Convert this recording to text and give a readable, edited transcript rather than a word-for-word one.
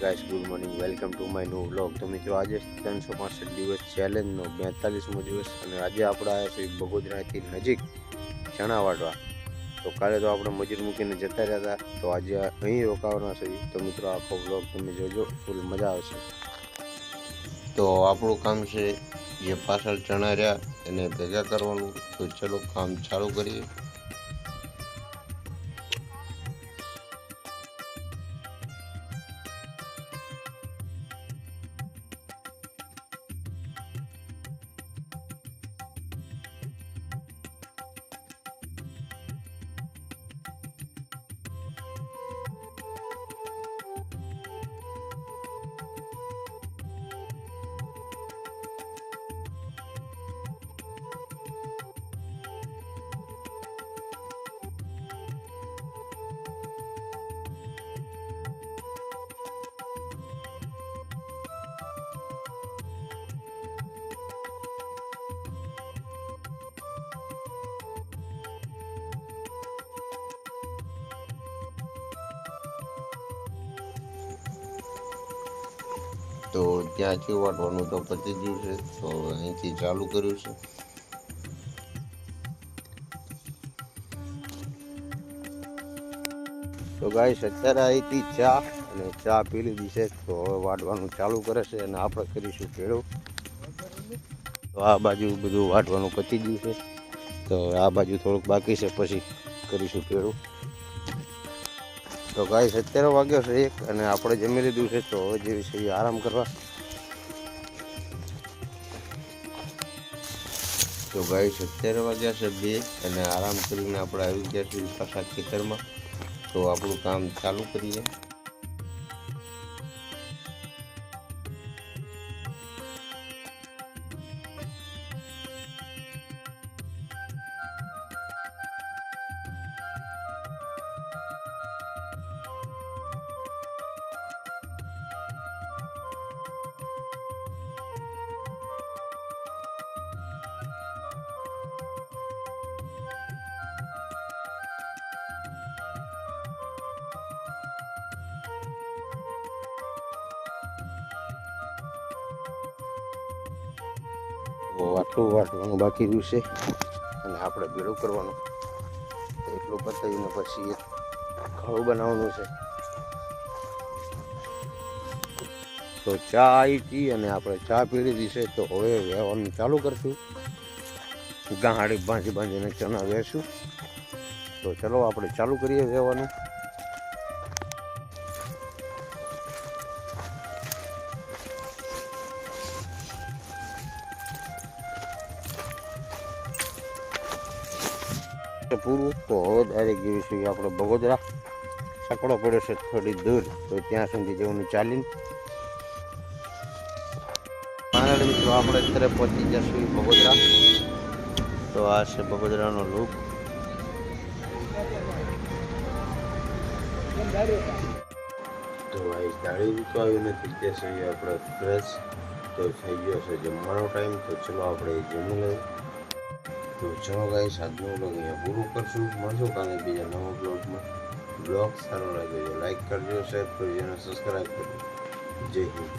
Guys, good morning, welcome to my new vlog. તો મિત્રો, આજે 365 દિવસ ચેલેન્જનો 42મો દિવસ અને આજે આપણે આવ્યા છીએ બગોદરાથી નજીક ચણા વાટવા. તો કાલે તો આપણે મજૂર મૂકીને જતા રહ્યા હતા, તો આજે અહીં રોકાવાના છે. તો મિત્રો, આખો વ્લોગ તમે જોજો, ફૂલ મજા આવશે. તો આપણું કામ છે જે પાછળ ચણા રહ્યા એને ભેગા કરવાનું. તો ચલો કામ ચાલુ કરીએ. તો ત્યાંથી વાટવાનું તો પતી ગયું છે, તો અહીંથી ચાલુ કર્યું છે. તો ગાઈસ, અત્યારે અહીંથી ચા અને ચા પી લીધી છે, તો હવે વાટવાનું ચાલુ કરે છે અને આપણે કરીશું ભેળું. તો આ બાજુ બધું વાટવાનું પતી ગયું છે, તો આ બાજુ થોડુંક બાકી છે, પછી કરીશું ભેળું. તો ગાઈસ, અત્યારે વાગ્યો છે 1 અને આપણે જમી લીધું છે, તો હવે જેવી છે આરામ કરવા. તો ગાઈસ, અત્યારે વાગ્યા છે 2 અને આરામ કરીને આપણે આવી ગયા છીએ પાછા ખેતરમાં. તો આપણું કામ ચાલુ કરીએ. આટલું વાટવાનું બાકી રહ્યું છે અને આપણે ભેળું કરવાનું. તો એટલું પતાવીને પછી ખળું બનાવવાનું છે. તો ચા આવી હતી અને આપણે ચા પી લીધી છે, તો હવે વહેવાનું ચાલુ કરશું. ગાંહાડી ભાંજીને ચણા વહેશું. તો ચલો આપણે ચાલુ કરીએ વહેવાનું. પૂરું તો હવે ડાયરેક્ટ જેવી છે આપણે બગોદરા. સકડો પડ્યો છે થોડી દૂર, તો ત્યાં સુધી જવાનું ચાલીને. ફાઇનલી મિત્રો, આપણે અત્યારે પહોંચી જશું બગોદરા. તો આ છે બગોદરાનો લુક. તો ભાઈ, દાળી તો આવી નથી, ત્યાં છે આપણે ફ્રેશ. તો થઈ ગયો છે જમવાનો ટાઈમ, તો ચલો આપણે જમી લઈએ. તો ચલો ગાઈસ, આજનો બ્લોગ અહીંયા પૂરું કરશું. મળશું કાલે બીજા નવા બ્લોગમાં. બ્લોગ સારો લાગ્યો તો લાઈક કરજો, શેર કરજો અને સબસ્ક્રાઈબ કરજો. જય હિન્દ.